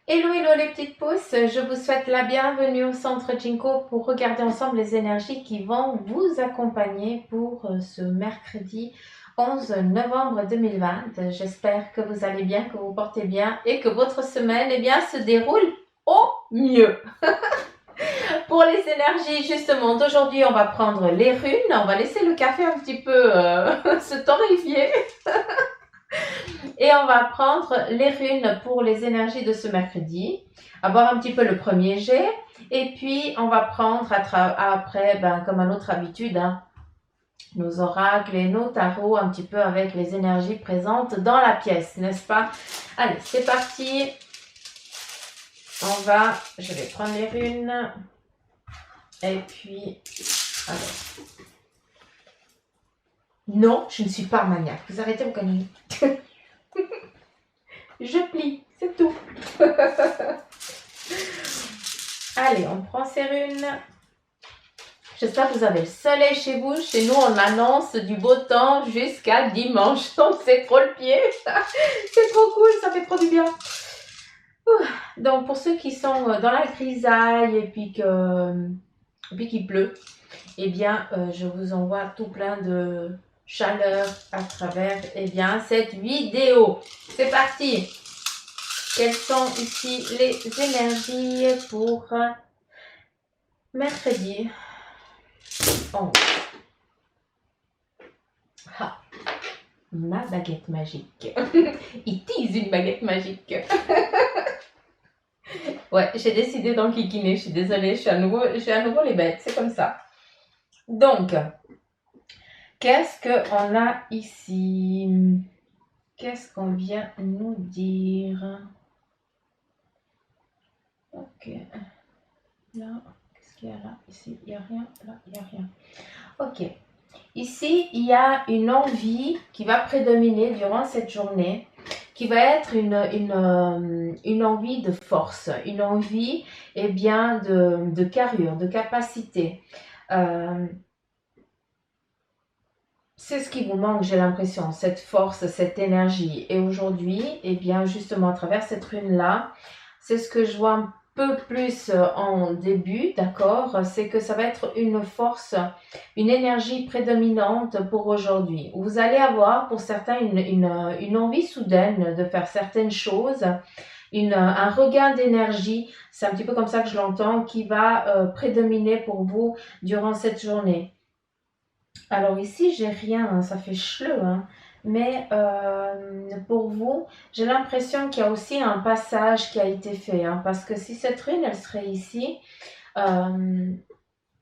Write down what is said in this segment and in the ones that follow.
Hello, hello les petites pousses, je vous souhaite la bienvenue au Centre Jinko pour regarder ensemble les énergies qui vont vous accompagner pour ce mercredi 11 novembre 2020. J'espère que vous allez bien, que vous portez bien et que votre semaine se déroule au mieux. Pour les énergies justement d'aujourd'hui, on va prendre les runes, on va laisser le café un petit peu se torréfier. Et on va prendre les runes pour les énergies de ce mercredi, avoir un petit peu le premier jet, et puis on va prendre après, comme à notre habitude, nos oracles et nos tarots un petit peu avec les énergies présentes dans la pièce, n'est-ce pas? Allez, c'est parti. Je vais prendre les runes, et puis, alors. Non, je ne suis pas maniaque, vous arrêtez vos conneries. Je plie, c'est tout. Allez, on prend ces runes. J'espère que vous avez le soleil chez vous. Chez nous, on annonce du beau temps jusqu'à dimanche. Donc, c'est trop le pied. C'est trop cool, ça fait trop du bien. Donc, pour ceux qui sont dans la grisaille et puis qu'il pleut, eh bien, je vous envoie tout plein de chaleur à travers cette vidéo. C'est parti. Quelles sont ici les énergies pour mercredi 11? Ah, ma baguette magique. Il tease une baguette magique. Ouais, j'ai décidé d'enquiquiner. Je suis désolée, j'ai à nouveau les bêtes. C'est comme ça. Donc, qu'est-ce qu'on a ici? Qu'est-ce qu'on vient nous dire? Ok. Là, qu'est-ce qu'il y a là? Ici, il n'y a rien. Là, il n'y a rien. Ok. Ici, il y a une envie qui va prédominer durant cette journée, qui va être une envie de force, une envie de carrure, de capacité. C'est ce qui vous manque, j'ai l'impression, cette force, cette énergie. Et aujourd'hui, justement, à travers cette rune-là, c'est ce que je vois un peu plus en début, d'accord? C'est que ça va être une force, une énergie prédominante pour aujourd'hui. Vous allez avoir, pour certains, une envie soudaine de faire certaines choses, un regain d'énergie, c'est un petit peu comme ça que je l'entends, qui va prédominer pour vous durant cette journée. Alors ici, j'ai rien, hein, ça fait chleu, hein. Mais pour vous, j'ai l'impression qu'il y a aussi un passage qui a été fait, hein, parce que si cette rune, elle serait ici, euh,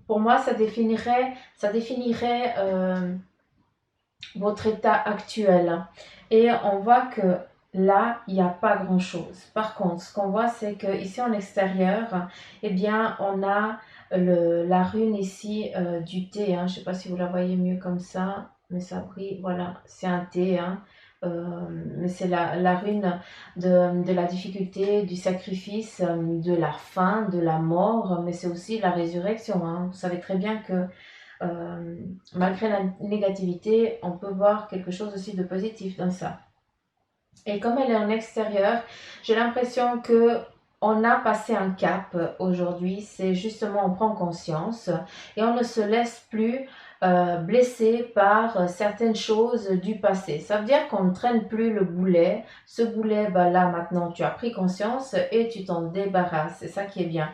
pour moi, ça définirait votre état actuel. Et on voit que là, il n'y a pas grand-chose. Par contre, ce qu'on voit, c'est qu'ici en extérieur, on a la rune ici du thé. Hein. Je ne sais pas si vous la voyez mieux comme ça, mais ça brille. Voilà, c'est un thé. Hein. Mais c'est la rune de la difficulté, du sacrifice, de la faim, de la mort, mais c'est aussi la résurrection. Hein. Vous savez très bien que euh, malgré la négativité, on peut voir quelque chose aussi de positif dans ça. Et comme elle est en extérieur, j'ai l'impression que on a passé un cap aujourd'hui. C'est justement, on prend conscience et on ne se laisse plus blesser par certaines choses du passé. Ça veut dire qu'on ne traîne plus le boulet. Ce boulet, là maintenant, tu as pris conscience et tu t'en débarrasses. C'est ça qui est bien.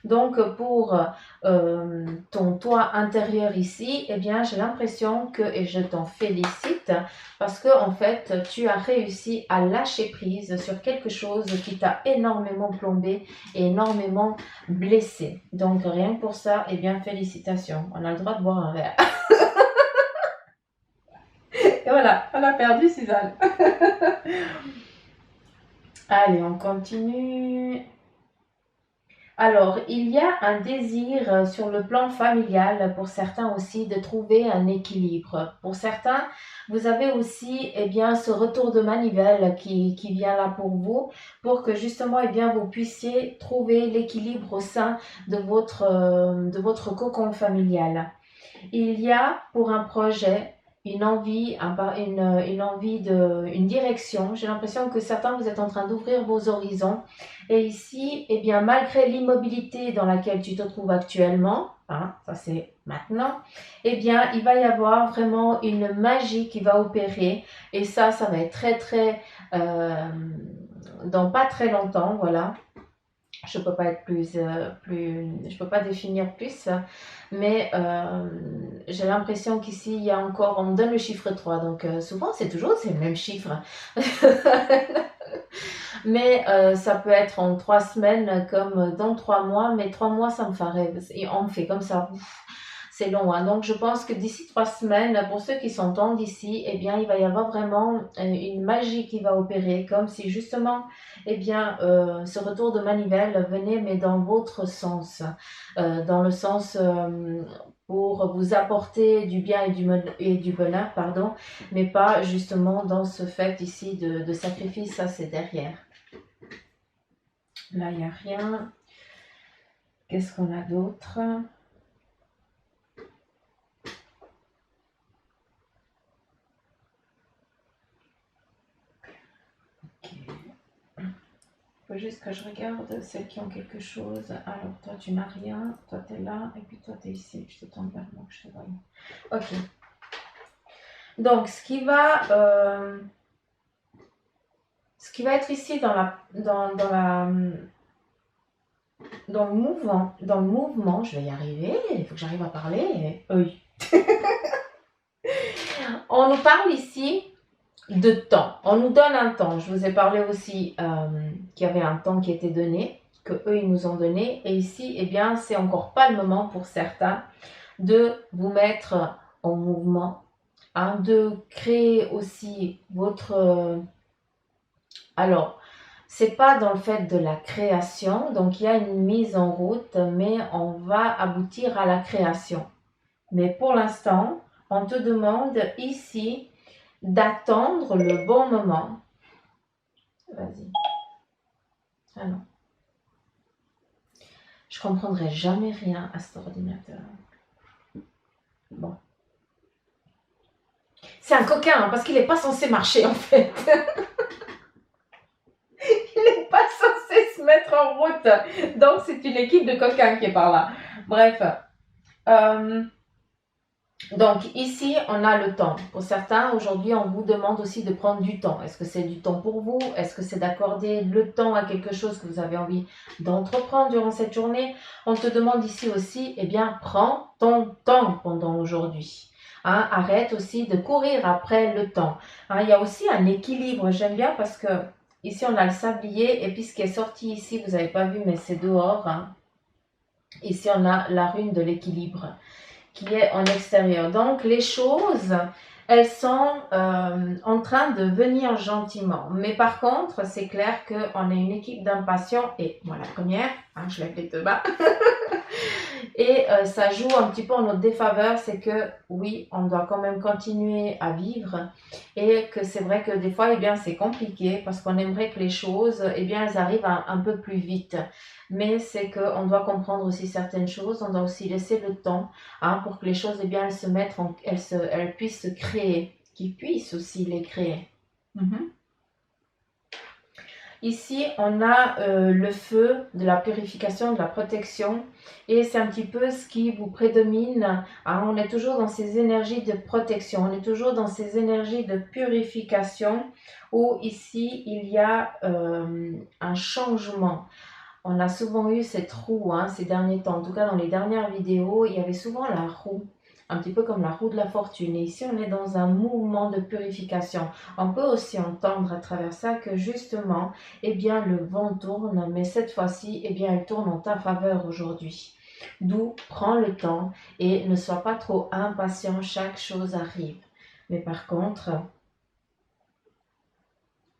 Donc pour ton toi intérieur ici, j'ai l'impression que, et je t'en félicite, parce que en fait, tu as réussi à lâcher prise sur quelque chose qui t'a énormément plombé et énormément blessé. Donc rien que pour ça, félicitations. On a le droit de boire un verre. Et voilà, on a perdu Suzanne. Allez, on continue. Alors, il y a un désir sur le plan familial pour certains aussi de trouver un équilibre. Pour certains, vous avez aussi ce retour de manivelle qui vient là pour vous, pour que justement vous puissiez trouver l'équilibre au sein de votre cocon familial. Il y a pour un projet une envie, une envie une direction. J'ai l'impression que certains, vous êtes en train d'ouvrir vos horizons. Et ici, eh bien, malgré l'immobilité dans laquelle tu te trouves actuellement, hein, ça c'est maintenant, eh bien, il va y avoir vraiment une magie qui va opérer. Et ça va être dans pas très longtemps, voilà. Je peux pas être je peux pas définir plus, mais j'ai l'impression qu'ici il y a encore, on me donne le chiffre 3, donc souvent c'est le même chiffre. Mais ça peut être en 3 semaines comme dans 3 mois, mais 3 mois ça me ferait, et on me fait comme ça. C'est long, hein. Donc je pense que d'ici 3 semaines, pour ceux qui s'entendent ici, eh bien, il va y avoir vraiment une magie qui va opérer, comme si justement, eh bien, ce retour de manivelle venait, mais dans votre sens, dans le sens pour vous apporter du bien et du bonheur, pardon, mais pas justement dans ce fait ici de sacrifice, ça c'est derrière. Là, il n'y a rien. Qu'est-ce qu'on a d'autre? Il faut juste que je regarde celles qui ont quelque chose. Alors, toi, tu n'as rien. Toi, tu es là. Et puis, toi, tu es ici. Je te tourne vers moi que je te vois. Ok. Donc, ce qui va être ici dans le mouvement, je vais y arriver. Il faut que j'arrive à parler. Oui. On nous parle ici de temps. On nous donne un temps. Je vous ai parlé aussi qu'il y avait un temps qui était donné, que eux ils nous ont donné. Et ici, eh bien, c'est encore pas le moment pour certains de vous mettre en mouvement, hein, de créer aussi votre. Alors, c'est pas dans le fait de la création, donc il y a une mise en route, mais on va aboutir à la création. Mais pour l'instant, on te demande ici d'attendre le bon moment. Vas-y. Ah non. Je comprendrai jamais rien à cet ordinateur. Bon. C'est un coquin, hein, parce qu'il n'est pas censé marcher en fait. Il n'est pas censé se mettre en route. Donc c'est une équipe de coquins qui est par là. Bref. Donc ici, on a le temps. Pour certains, aujourd'hui, on vous demande aussi de prendre du temps. Est-ce que c'est du temps pour vous? Est-ce que c'est d'accorder le temps à quelque chose que vous avez envie d'entreprendre durant cette journée? On te demande ici aussi, eh bien, prends ton temps pendant aujourd'hui. Hein, arrête aussi de courir après le temps. Hein, il y a aussi un équilibre. J'aime bien parce que ici, on a le sablier. Et puis, ce qui est sorti ici, vous n'avez pas vu, mais c'est dehors. Hein. Ici, on a la rune de l'équilibre qui est en extérieur. Donc, les choses, elles sont en train de venir gentiment. Mais par contre, c'est clair qu'on est une équipe d'impatients. Et moi, la première, hein, je lève les deux bas. Et ça joue un petit peu en notre défaveur, c'est que oui, on doit quand même continuer à vivre et que c'est vrai que des fois, eh bien, c'est compliqué parce qu'on aimerait que les choses, eh bien, elles arrivent un peu plus vite. Mais c'est qu'on doit comprendre aussi certaines choses, on doit aussi laisser le temps hein, pour que les choses, eh bien, elles se mettent, elles puissent se créer, qu'ils puissent aussi les créer. Ici, on a le feu de la purification, de la protection. Et c'est un petit peu ce qui vous prédomine. Hein, on est toujours dans ces énergies de protection. On est toujours dans ces énergies de purification où ici, il y a un changement. On a souvent eu cette roue hein, ces derniers temps. En tout cas, dans les dernières vidéos, il y avait souvent la roue un petit peu comme la roue de la fortune. Et ici, on est dans un mouvement de purification. On peut aussi entendre à travers ça que justement, eh bien, le vent tourne, mais cette fois-ci, eh bien, il tourne en ta faveur aujourd'hui. D'où prends le temps et ne sois pas trop impatient, chaque chose arrive. Mais par contre,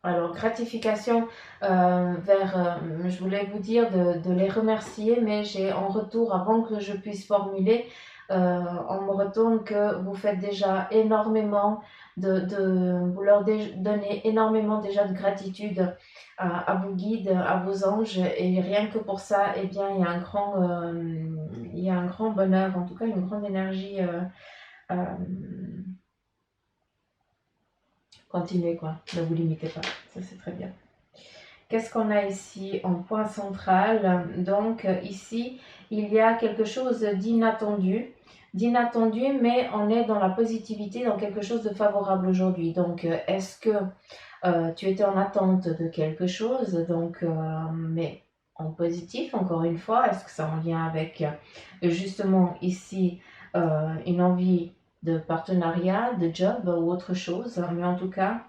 alors gratification je voulais vous dire de les remercier, mais j'ai en retour, avant que je puisse formuler, on me retourne que vous faites déjà énormément vous leur donnez énormément déjà de gratitude à vos guides, à vos anges, et rien que pour ça, eh bien, il y a un grand bonheur, en tout cas une grande énergie continuez quoi, ne vous limitez pas, ça c'est très bien. Qu'est-ce qu'on a ici en point central? Donc ici, il y a quelque chose d'inattendu, mais on est dans la positivité, dans quelque chose de favorable aujourd'hui. Donc est-ce que tu étais en attente de quelque chose, donc, mais en positif, encore une fois, est-ce que ça en lien avec justement ici une envie de partenariat, de job ou autre chose, mais en tout cas,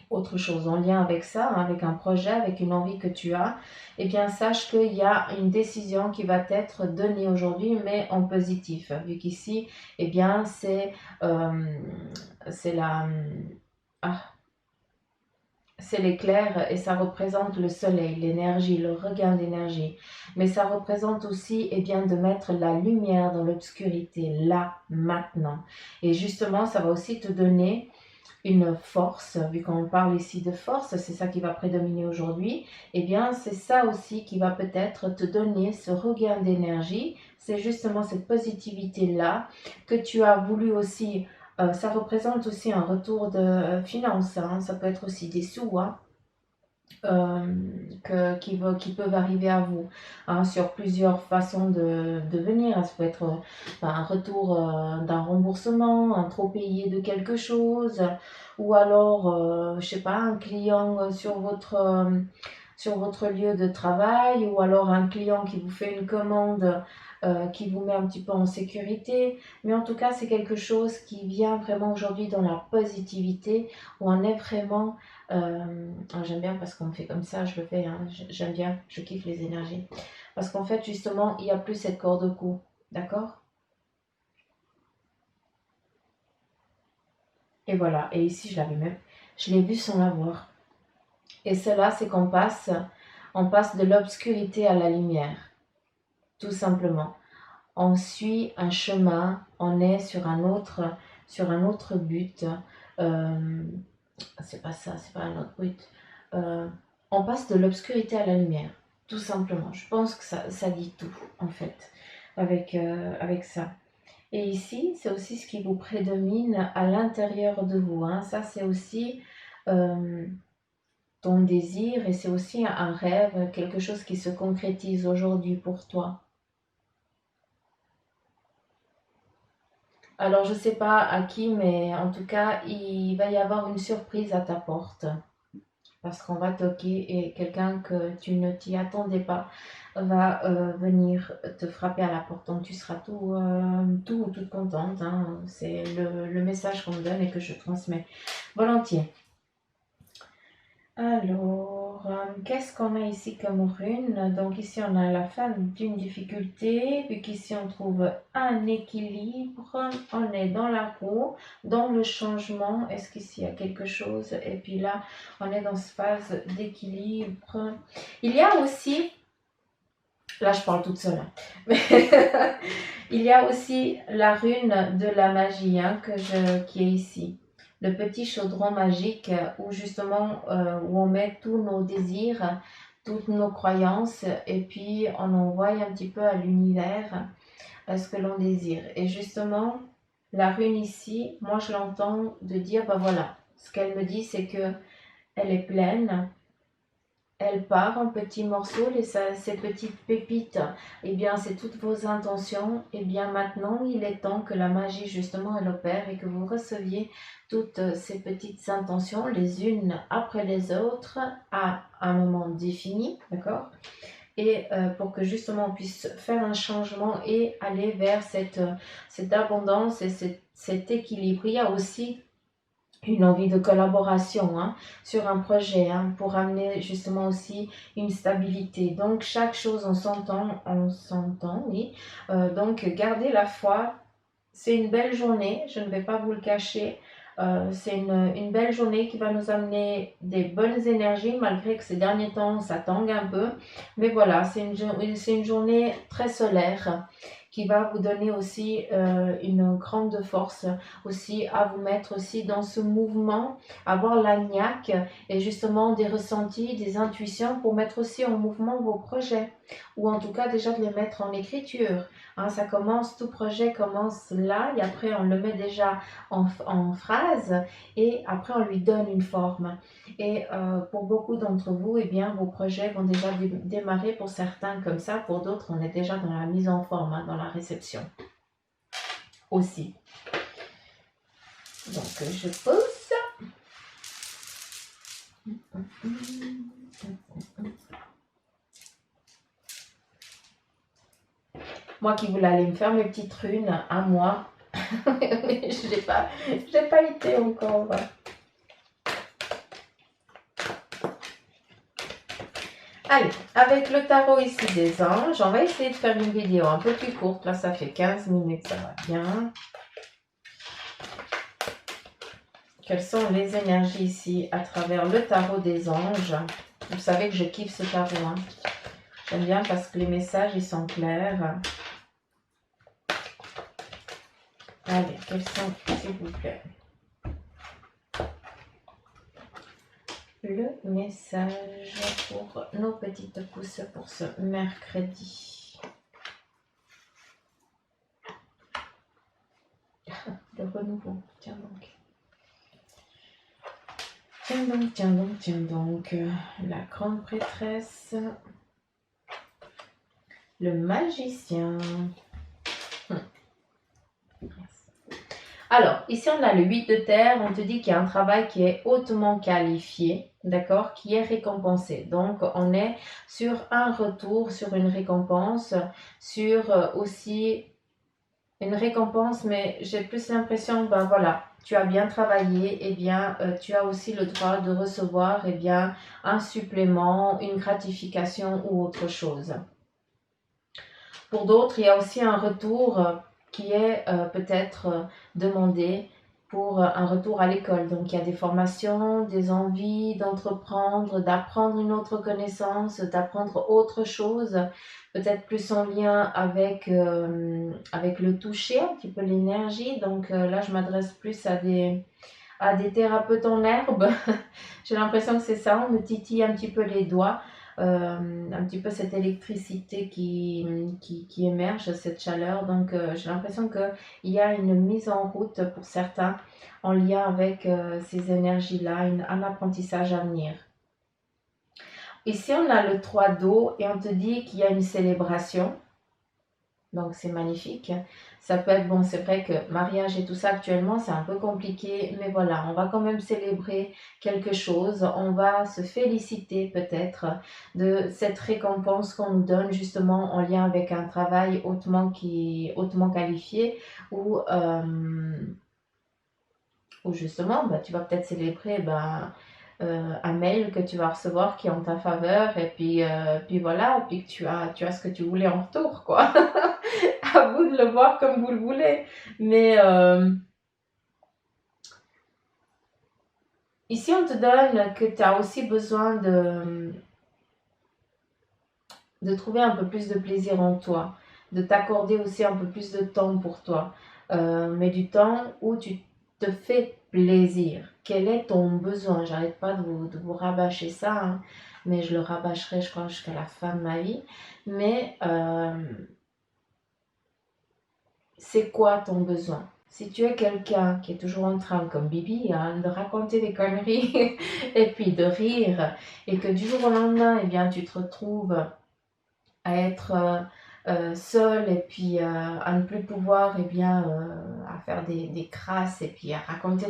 autre chose en lien avec ça, hein, avec un projet, avec une envie que tu as, eh bien sache qu'il y a une décision qui va t'être donnée aujourd'hui, mais en positif, vu qu'ici, eh bien c'est la... ah, c'est l'éclair et ça représente le soleil, l'énergie, le regain d'énergie. Mais ça représente aussi bien, de mettre la lumière dans l'obscurité, là, maintenant. Et justement, ça va aussi te donner une force, vu qu'on parle ici de force, c'est ça qui va prédominer aujourd'hui, eh bien c'est ça aussi qui va peut-être te donner ce regain d'énergie, c'est justement cette positivité-là que tu as voulu aussi, ça représente aussi un retour de finances, hein, ça peut être aussi des sous, hein, qui peuvent arriver à vous, hein, sur plusieurs façons de venir. Ça peut être un retour d'un remboursement, un trop payé de quelque chose, ou alors, je sais pas, un client sur votre lieu de travail, ou alors un client qui vous fait une commande qui vous met un petit peu en sécurité. Mais en tout cas, c'est quelque chose qui vient vraiment aujourd'hui dans la positivité, où on est vraiment j'aime bien parce qu'on me fait comme ça, je le fais, hein, j'aime bien, je kiffe les énergies. Parce qu'en fait, justement, il n'y a plus cette corde au cou, d'accord? Et voilà, et ici, je l'ai vu sans l'avoir. Et cela, c'est on passe de l'obscurité à la lumière, tout simplement. On suit un chemin, on est sur un autre but. Euh, c'est pas ça, c'est pas un autre but. Euh, on passe de l'obscurité à la lumière, tout simplement. Je pense que ça dit tout, en fait, avec ça. Et ici, c'est aussi ce qui vous prédomine à l'intérieur de vous, hein. Ça, c'est aussi euh, ton désir et c'est aussi un rêve, quelque chose qui se concrétise aujourd'hui pour toi. Alors, je ne sais pas à qui, mais en tout cas, il va y avoir une surprise à ta porte. Parce qu'on va toquer et quelqu'un que tu ne t'y attendais pas va venir te frapper à la porte. Donc tu seras tout ou toute contente, hein. C'est le message qu'on me donne et que je transmets volontiers. Alors, qu'est-ce qu'on a ici comme rune? Donc ici on a la femme d'une difficulté, vu qu'ici on trouve un équilibre, on est dans la roue, dans le changement, est-ce qu'ici il y a quelque chose? Et puis là, on est dans cette phase d'équilibre. Il y a aussi, là je parle toute seule, hein, mais il y a aussi la rune de la magie, hein, qui est ici. Le petit chaudron magique où justement où on met tous nos désirs, toutes nos croyances et puis on envoie un petit peu à l'univers ce que l'on désire. Et justement, la rune ici, moi je l'entends de dire, ben voilà, ce qu'elle me dit c'est que elle est pleine, elle part en petits morceaux, ces petites pépites, eh bien c'est toutes vos intentions, eh bien maintenant il est temps que la magie justement elle opère et que vous receviez toutes ces petites intentions les unes après les autres à un moment défini, d'accord? Et pour que justement on puisse faire un changement et aller vers cette abondance et cet équilibre. Il y a aussi une envie de collaboration, hein, sur un projet, hein, pour amener justement aussi une stabilité. Donc chaque chose on s'entend, oui. Donc gardez la foi. C'est une belle journée, je ne vais pas vous le cacher. C'est une belle journée qui va nous amener des bonnes énergies, malgré que ces derniers temps, ça tangue un peu. Mais voilà, c'est une journée très solaire qui va vous donner aussi une grande force aussi à vous mettre aussi dans ce mouvement, avoir la niaque et justement des ressentis, des intuitions pour mettre aussi en mouvement vos projets ou en tout cas déjà de les mettre en écriture. Hein, ça commence, tout projet commence là et après on le met déjà en phrase et après on lui donne une forme. Et pour beaucoup d'entre vous, eh bien, vos projets vont déjà démarrer pour certains comme ça, pour d'autres on est déjà dans la mise en forme, hein, dans la réception aussi. Donc je pose. Moi qui voulais aller me faire mes petites runes à moi, mais je n'ai pas été encore. Allez, avec le tarot ici des anges, on va essayer de faire une vidéo un peu plus courte. Là, ça fait 15 minutes, ça va bien. Quelles sont les énergies ici à travers le tarot des anges? Vous savez que je kiffe ce tarot. Hein. J'aime bien parce que les messages, ils sont clairs. Allez, quels sont, s'il vous plaît, le message pour nos petites pousses pour ce mercredi? Le renouveau, tiens donc. Tiens donc, la grande prêtresse, le magicien. Alors, ici on a le 8 de terre, on te dit qu'il y a un travail qui est hautement qualifié, d'accord, qui est récompensé. Donc, on est sur un retour, sur une récompense, sur aussi une récompense, mais j'ai plus l'impression, ben voilà, tu as bien travaillé, et bien, tu as aussi le droit de recevoir, et bien, un supplément, une gratification ou autre chose. Pour d'autres, il y a aussi un retour qui est peut-être demandé pour un retour à l'école. Donc, il y a des formations, des envies d'entreprendre, d'apprendre une autre connaissance, d'apprendre autre chose, peut-être plus en lien avec le toucher, un petit peu l'énergie. Donc, là, je m'adresse plus à des thérapeutes en herbe. J'ai l'impression que c'est ça, on me titille un petit peu les doigts. Un petit peu cette électricité qui émerge, cette chaleur. Donc, j'ai l'impression qu'il y a une mise en route pour certains en lien avec ces énergies-là, un apprentissage à venir. Ici, on a le 3 d'eau et on te dit qu'il y a une célébration. Donc, c'est magnifique. Ça peut être, bon, c'est vrai que mariage et tout ça actuellement, c'est un peu compliqué, mais voilà, on va quand même célébrer quelque chose. On va se féliciter peut-être de cette récompense qu'on nous donne justement en lien avec un travail hautement qualifié ou justement, bah, tu vas peut-être célébrer un mail que tu vas recevoir qui est en ta faveur et puis voilà, puis que tu as ce que tu voulais en retour, quoi. À vous de le voir comme vous le voulez. Mais ici, on te donne que tu as aussi besoin de trouver un peu plus de plaisir en toi, de t'accorder aussi un peu plus de temps pour toi, mais du temps où tu te fais plaisir. Quel est ton besoin? J'arrête pas de vous rabâcher ça, hein, mais je le rabâcherai, je crois, jusqu'à la fin de ma vie. Mais c'est quoi ton besoin? Si tu es quelqu'un qui est toujours en train, comme Bibi, hein, de raconter des conneries et puis de rire, et que du jour au lendemain, eh bien, tu te retrouves à être seul et puis à ne plus pouvoir, eh bien, à faire des crasses et puis à raconter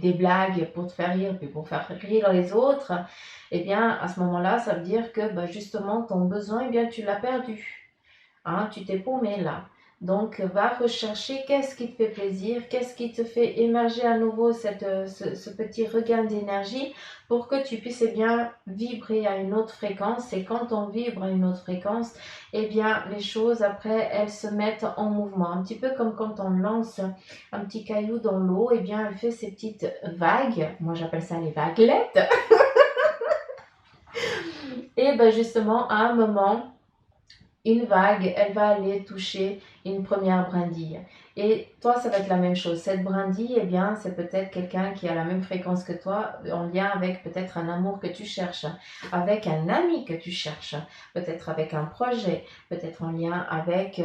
des blagues pour te faire rire, puis pour faire rire les autres, eh bien, à ce moment-là, ça veut dire que bah, justement, ton besoin, eh bien, tu l'as perdu. Hein, tu t'es paumé là. Donc, va rechercher qu'est-ce qui te fait plaisir, qu'est-ce qui te fait émerger à nouveau ce petit regain d'énergie pour que tu puisses eh bien, vibrer à une autre fréquence. Et quand on vibre à une autre fréquence, eh bien, les choses après, elles se mettent en mouvement. Un petit peu comme quand on lance un petit caillou dans l'eau, eh bien, elle fait ces petites vagues. Moi, j'appelle ça les vaguelettes. Et ben justement, à un moment, une vague, elle va aller toucher une première brindille. Et toi, ça va être la même chose. Cette brindille, eh bien, c'est peut-être quelqu'un qui a la même fréquence que toi, en lien avec peut-être un amour que tu cherches, avec un ami que tu cherches, peut-être avec un projet, peut-être en lien avec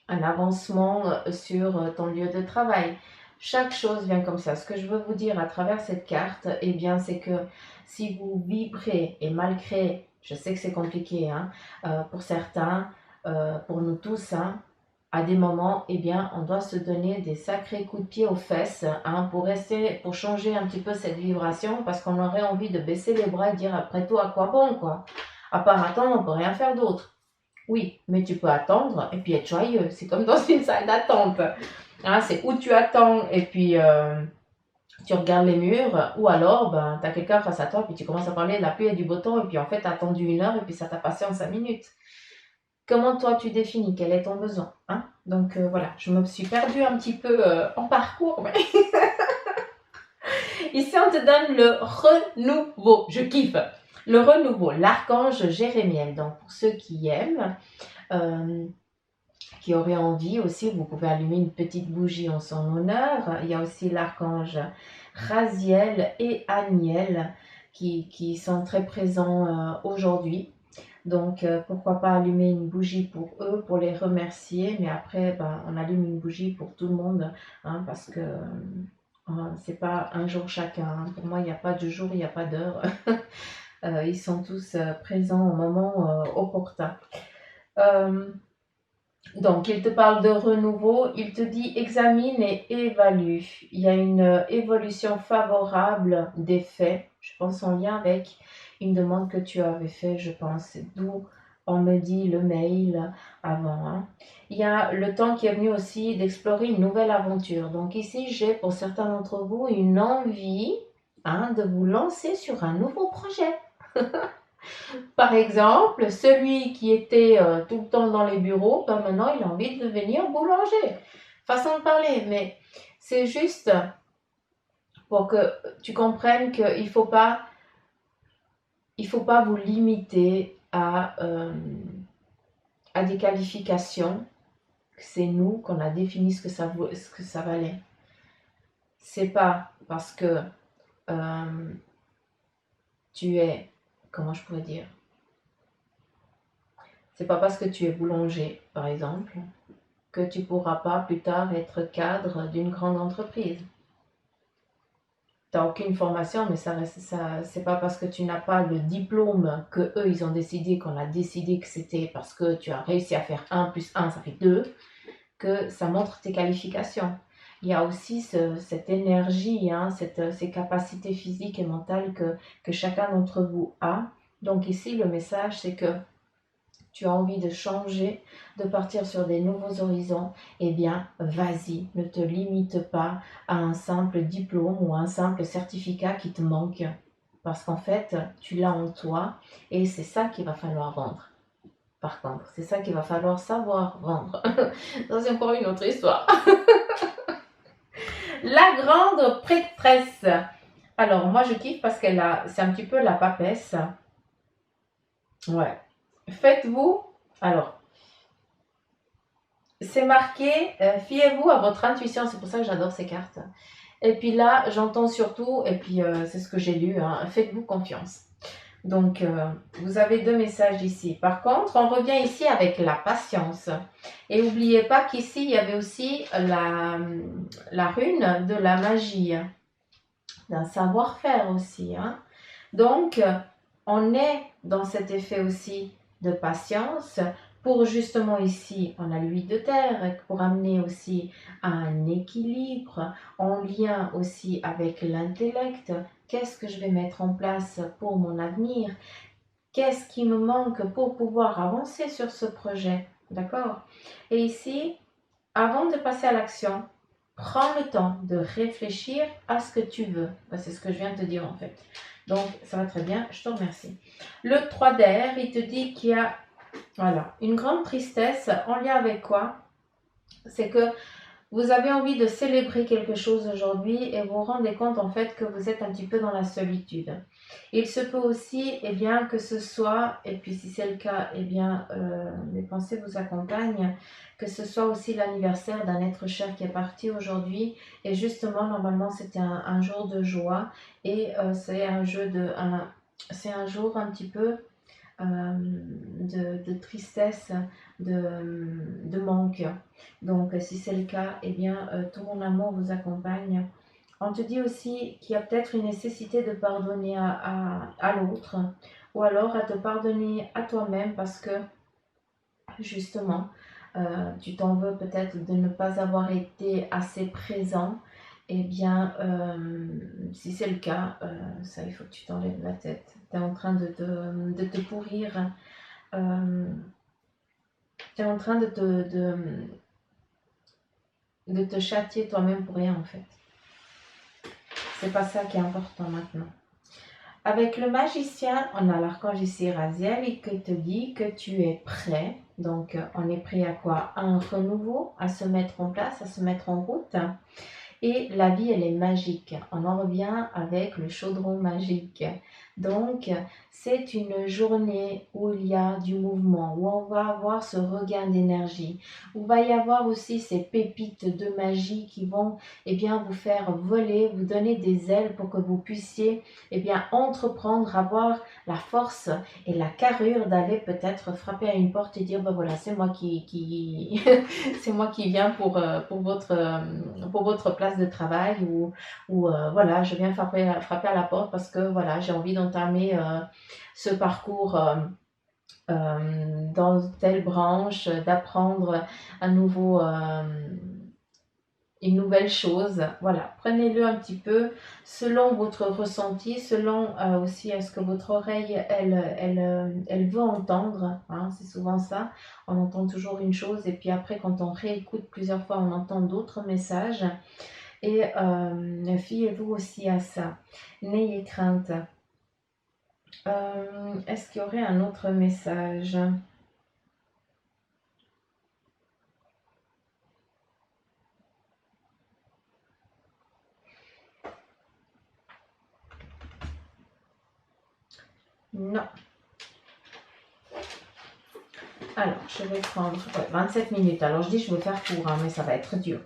un avancement sur ton lieu de travail. Chaque chose vient comme ça. Ce que je veux vous dire à travers cette carte, eh bien, c'est que si vous vibrez, et malgré, je sais que c'est compliqué hein, pour certains, pour nous tous, hein, à des moments, eh bien, on doit se donner des sacrés coups de pied aux fesses hein, pour changer un petit peu cette vibration, parce qu'on aurait envie de baisser les bras et dire après tout, à quoi bon, quoi. À part attendre, on peut rien faire d'autre. Oui, mais tu peux attendre et puis être joyeux. C'est comme dans une salle d'attente. Hein, c'est où tu attends et puis tu regardes les murs, ou alors ben, tu as quelqu'un face à toi et puis tu commences à parler de la pluie et du beau temps et puis en fait tu as attendu 1 heure et puis ça t'a passé en 5 minutes. Comment toi tu définis quel est ton besoin hein. Donc voilà, je me suis perdue un petit peu en parcours. Mais ici on te donne le renouveau. Je kiffe. Le renouveau, l'archange Jérémiel. Donc pour ceux qui aiment, qui auraient envie aussi, vous pouvez allumer une petite bougie en son honneur. Il y a aussi l'archange Raziel et Aniel qui sont très présents aujourd'hui. Donc, pourquoi pas allumer une bougie pour eux, pour les remercier. Mais après, ben, on allume une bougie pour tout le monde, hein, parce que c'est pas un jour chacun. Hein. Pour moi, il n'y a pas de jour, il n'y a pas d'heure. Ils sont tous présents au moment opportun. Donc, il te parle de renouveau, il te dit examine et évalue. Il y a une évolution favorable des faits, je pense en lien avec une demande que tu avais faite, je pense, d'où on me dit le mail avant. Hein. Il y a le temps qui est venu aussi d'explorer une nouvelle aventure. Donc ici, j'ai pour certains d'entre vous une envie hein, de vous lancer sur un nouveau projet. Par exemple, celui qui était tout le temps dans les bureaux, ben maintenant il a envie de devenir boulanger. Façon de parler, mais c'est juste pour que tu comprennes qu'il faut pas vous limiter à des qualifications. C'est nous qu'on a défini ce que ça valait. C'est pas parce que tu es, comment je pourrais dire, c'est pas parce que tu es boulanger, par exemple, que tu pourras pas plus tard être cadre d'une grande entreprise. Tu n'as aucune formation, mais ça reste ça. C'est pas parce que tu n'as pas le diplôme que eux ils ont décidé qu'on a décidé que c'était parce que tu as réussi à faire 1 plus 1, ça fait 2, que ça montre tes qualifications. Il y a aussi cette énergie, hein, ces capacités physiques et mentales que chacun d'entre vous a. Donc ici, le message, c'est que tu as envie de changer, de partir sur des nouveaux horizons, eh bien, vas-y, ne te limite pas à un simple diplôme ou un simple certificat qui te manque. Parce qu'en fait, tu l'as en toi et c'est ça qu'il va falloir vendre. Par contre, c'est ça qu'il va falloir savoir vendre. Ça, c'est encore une autre histoire. La grande prêtresse. Alors, moi, je kiffe parce c'est un petit peu la papesse. Ouais. Faites-vous, alors, c'est marqué, fiez-vous à votre intuition, c'est pour ça que j'adore ces cartes. Et puis là, j'entends surtout, et puis c'est ce que j'ai lu, hein, faites-vous confiance. Donc, vous avez 2 messages ici. Par contre, on revient ici avec la patience. Et n'oubliez pas qu'ici, il y avait aussi la rune de la magie, d'un savoir-faire aussi. Hein. Donc, on est dans cet effet aussi de patience pour justement ici, on a l'huile de terre pour amener aussi à un équilibre en lien aussi avec l'intellect. Qu'est-ce que je vais mettre en place pour mon avenir? Qu'est-ce qui me manque pour pouvoir avancer sur ce projet? D'accord? Et ici, avant de passer à l'action, prends le temps de réfléchir à ce que tu veux. C'est ce que je viens de te dire en fait. Donc, ça va très bien, je te remercie. Le 3 d'air, il te dit qu'il y a voilà, une grande tristesse en lien avec quoi? C'est que Vous avez envie de célébrer quelque chose aujourd'hui et vous vous rendez compte en fait que vous êtes un petit peu dans la solitude. Il se peut aussi, eh bien, que ce soit, et puis si c'est le cas, eh bien, les pensées vous accompagnent, que ce soit aussi l'anniversaire d'un être cher qui est parti aujourd'hui. Et justement, normalement, c'était un jour de joie et c'est un jour un petit peu de tristesse, de manque. Donc, si c'est le cas, eh bien, tout mon amour vous accompagne. On te dit aussi qu'il y a peut-être une nécessité de pardonner à l'autre, ou alors à te pardonner à toi-même parce que, justement, tu t'en veux peut-être de ne pas avoir été assez présent. Eh bien, si c'est le cas, ça, il faut que tu t'enlèves la tête. Tu es en train de te pourrir. Tu es en train de te châtier toi-même pour rien en fait. C'est pas ça qui est important maintenant. Avec le magicien, on a l'archange ici Raziel et qui te dit que tu es prêt. Donc on est prêt à quoi? À un renouveau, à se mettre en place, à se mettre en route. Et la vie, elle est magique. On en revient avec le chaudron magique. Donc, c'est une journée où il y a du mouvement, où on va avoir ce regain d'énergie, où il va y avoir aussi ces pépites de magie qui vont, eh bien, vous faire voler, vous donner des ailes pour que vous puissiez, eh bien, entreprendre, avoir la force et la carrure d'aller peut-être frapper à une porte et dire, ben voilà, c'est moi qui c'est moi qui viens pour votre place de travail ou voilà, je viens frapper à la porte parce que voilà, j'ai envie d'entamer ce parcours dans telle branche, d'apprendre à nouveau une nouvelle chose. Voilà, prenez-le un petit peu selon votre ressenti, selon aussi ce que votre oreille, elle veut entendre. Hein, c'est souvent ça. On entend toujours une chose et puis après, quand on réécoute plusieurs fois, on entend d'autres messages. Et fiez-vous aussi à ça. N'ayez crainte. Est-ce qu'il y aurait un autre message? Non. Alors, je vais prendre 27 minutes. Alors, je dis je vais faire court, hein, mais ça va être dur.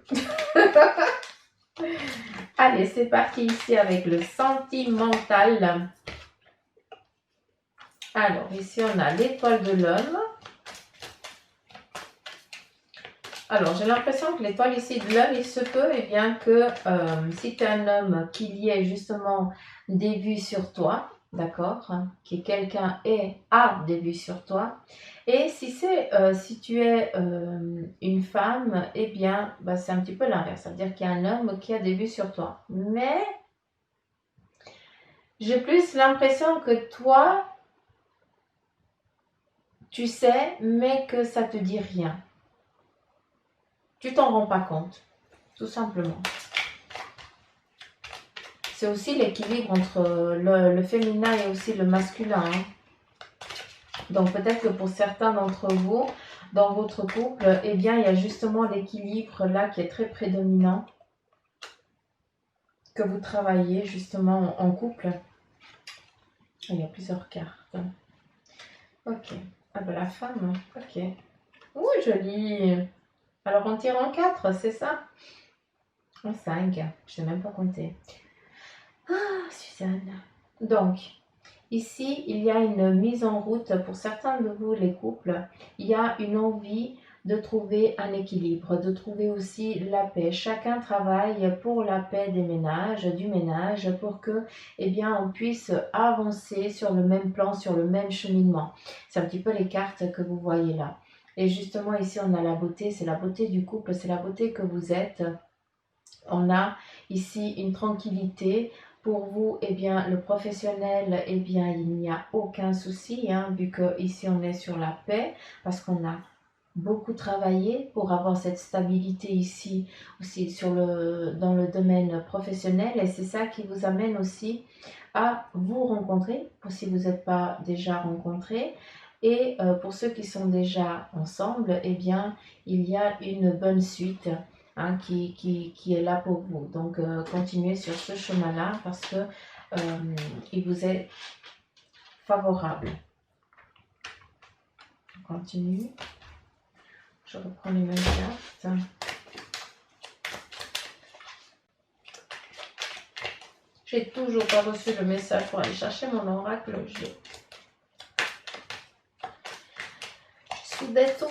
Allez, c'est parti ici avec le sentimental. Alors, ici, on a l'étoile de l'homme. Alors, j'ai l'impression que l'étoile ici de l'homme, il se peut, eh bien, que si tu es un homme, qu'il y ait justement des vues sur toi, d'accord, que quelqu'un a des vues sur toi. Et si tu es une femme, eh bien, bah, c'est un petit peu l'inverse. Ça veut dire qu'il y a un homme qui a des vues sur toi. Mais j'ai plus l'impression que toi, tu sais, mais que ça te dit rien. Tu t'en rends pas compte, tout simplement. C'est aussi l'équilibre entre le féminin et aussi le masculin. Hein. Donc peut-être que pour certains d'entre vous, dans votre couple, eh bien, il y a justement l'équilibre là qui est très prédominant, que vous travaillez justement en couple. Il y a plusieurs cartes. Ok. Ah ben la femme, ok. Ouh, joli. Alors on tire en 4, c'est ça? En 5, je ne sais même pas compter. Ah, Suzanne. Donc, ici, il y a une mise en route pour certains de vous, les couples. Il y a une envie de trouver un équilibre, de trouver aussi la paix. Chacun travaille pour la paix des ménages, du ménage, pour que, eh bien, on puisse avancer sur le même plan, sur le même cheminement. C'est un petit peu les cartes que vous voyez là. Et justement, ici, on a la beauté, c'est la beauté du couple, c'est la beauté que vous êtes. On a ici une tranquillité. Pour vous, eh bien, le professionnel, eh bien, il n'y a aucun souci, hein, vu que ici on est sur la paix, parce qu'on a beaucoup travaillé pour avoir cette stabilité ici, aussi dans le domaine professionnel, et c'est ça qui vous amène aussi à vous rencontrer, pour si vous n'êtes pas déjà rencontrés, et pour ceux qui sont déjà ensemble, eh bien, il y a une bonne suite hein, qui est là pour vous. Donc, continuez sur ce chemin-là parce que il vous est favorable. On continue. Je reprends les mêmes cartes. J'ai toujours pas reçu le message pour aller chercher mon oracle. Je suis déçue.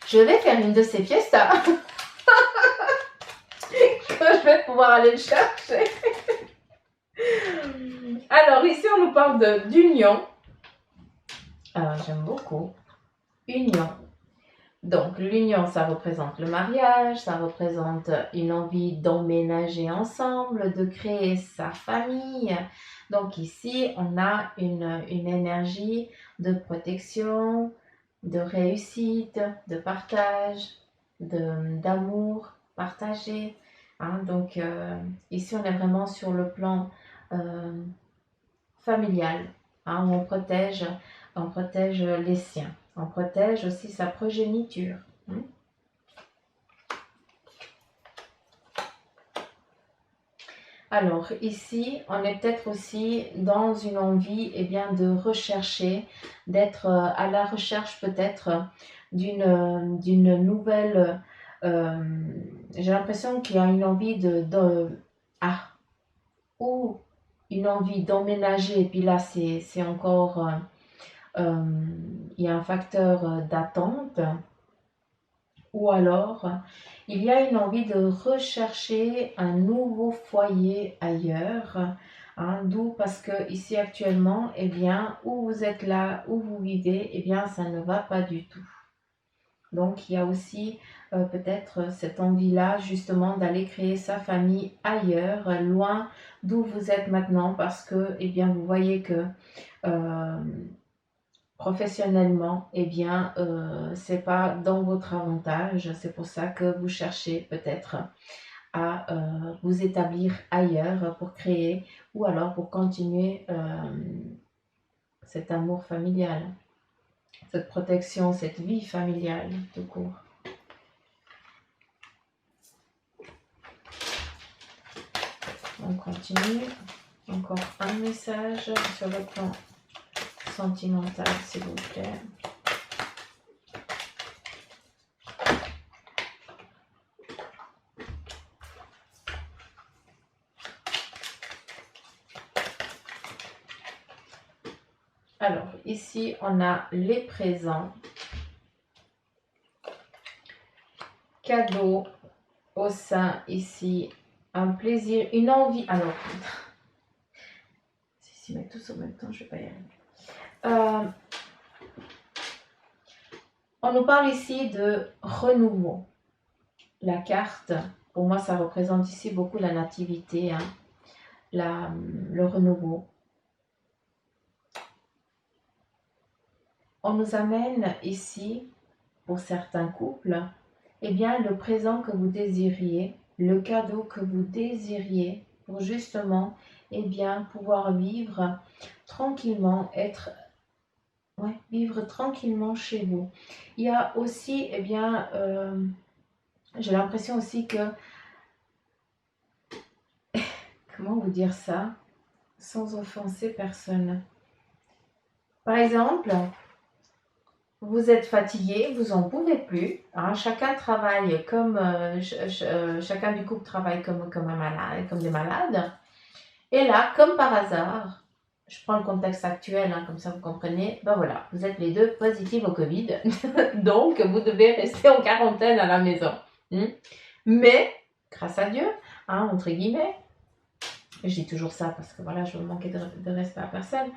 Je vais faire une de ces fiestas. Je vais pouvoir aller le chercher. Alors, ici, on nous parle d'union. Alors, j'aime beaucoup. Union. Donc, l'union, ça représente le mariage, ça représente une envie d'emménager ensemble, de créer sa famille. Donc, ici, on a une énergie de protection, de réussite, de partage, d'amour partagé. Hein. Donc, ici, on est vraiment sur le plan familial. Hein, où on protège les siens. On protège aussi sa progéniture. Alors ici, on est peut-être aussi dans une envie de rechercher, d'être à la recherche peut-être d'une nouvelle... j'ai l'impression qu'il y a une envie ou une envie d'emménager, et puis là c'est encore... il y a un facteur d'attente, ou alors il y a une envie de rechercher un nouveau foyer ailleurs, hein, d'où parce que ici actuellement, où vous êtes là, où vous vivez, ça ne va pas du tout. Donc il y a aussi peut-être cette envie-là justement d'aller créer sa famille ailleurs, loin d'où vous êtes maintenant, parce que vous voyez que professionnellement, c'est pas dans votre avantage. C'est pour ça que vous cherchez peut-être à vous établir ailleurs pour créer ou alors pour continuer cet amour familial, cette protection, cette vie familiale tout court. On continue. Encore un message sur le plan sentimental, s'il vous plaît. Alors, ici, on a les présents, cadeaux au sein, ici, un plaisir, une envie. Alors, si mettre tous en même temps, je ne vais pas y arriver. On nous parle ici de renouveau. La carte, pour moi, ça représente ici beaucoup la nativité, hein, le renouveau. On nous amène ici, pour certains couples, le présent que vous désiriez, le cadeau que vous désiriez pour justement pouvoir vivre tranquillement, vivre tranquillement chez vous. Il y a aussi, j'ai l'impression aussi que, comment vous dire ça, sans offenser personne. Par exemple, vous êtes fatigué, vous n'en pouvez plus. Hein, chacun travaille comme chacun du couple travaille comme un malade, comme des malades. Et là, comme par hasard, je prends le contexte actuel, hein, comme ça vous comprenez. Ben voilà, vous êtes les deux positifs au Covid, donc vous devez rester en quarantaine à la maison. Mais grâce à Dieu, hein, entre guillemets, je dis toujours ça parce que voilà, je veux manquer de respect à personne.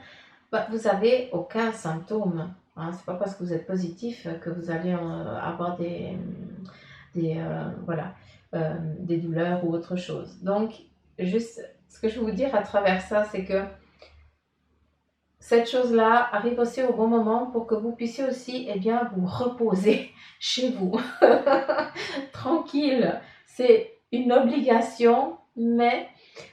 Ben, vous n'avez aucun symptôme. Hein, c'est pas parce que vous êtes positif que vous allez avoir des douleurs ou autre chose. Donc, juste ce que je veux vous dire à travers ça, c'est que cette chose-là arrive aussi au bon moment pour que vous puissiez aussi vous reposer chez vous. Tranquille. C'est une obligation, mais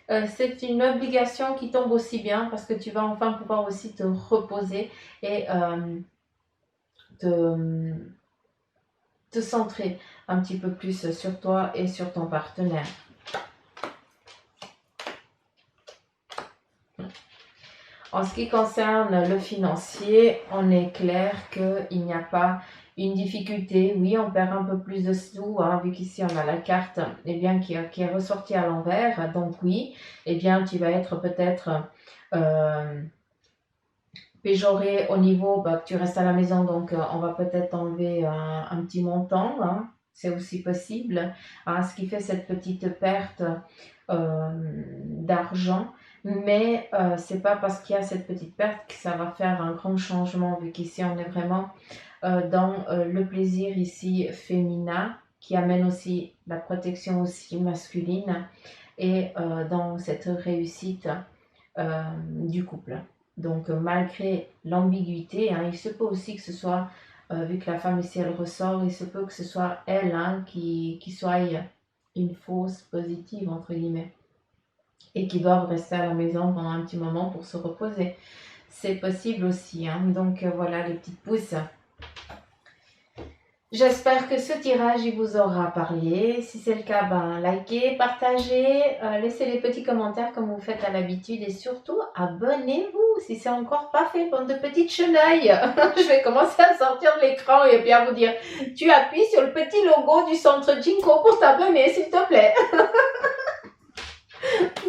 c'est une obligation qui tombe aussi bien parce que tu vas enfin pouvoir aussi te reposer et te centrer un petit peu plus sur toi et sur ton partenaire. En ce qui concerne le financier, on est clair qu'il n'y a pas une difficulté. Oui, on perd un peu plus de sous, hein, vu qu'ici on a la carte qui est ressortie à l'envers. Donc oui, tu vas être peut-être péjoré au niveau que tu restes à la maison. Donc on va peut-être enlever un petit montant. Hein, c'est aussi possible. Hein, ce qui fait cette petite perte d'argent. Mais c'est pas parce qu'il y a cette petite perte que ça va faire un grand changement, vu qu'ici on est vraiment dans le plaisir ici féminin, qui amène aussi la protection aussi masculine, et dans cette réussite du couple. Donc malgré l'ambiguïté, hein, il se peut aussi que ce soit, vu que la femme ici elle ressort, il se peut que ce soit elle, hein, qui soit une fausse positive entre guillemets, et qui doivent rester à la maison pendant un petit moment pour se reposer. C'est possible aussi. Hein. Donc voilà les petites pousses. J'espère que ce tirage il vous aura parlé. Si c'est le cas, likez, partagez, laissez les petits commentaires comme vous faites à l'habitude et surtout abonnez-vous si c'est encore pas fait, bande de petites chenilles. Je vais commencer à sortir de l'écran et puis à vous dire tu appuies sur le petit logo du centre Jinko pour t'abonner s'il te plaît.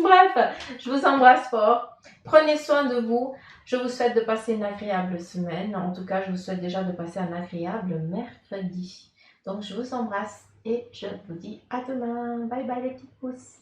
Bref, je vous embrasse fort. Prenez soin de vous. Je vous souhaite de passer une agréable semaine. En tout cas, je vous souhaite déjà de passer un agréable mercredi. Donc, je vous embrasse et je vous dis à demain. Bye bye les petites pousses.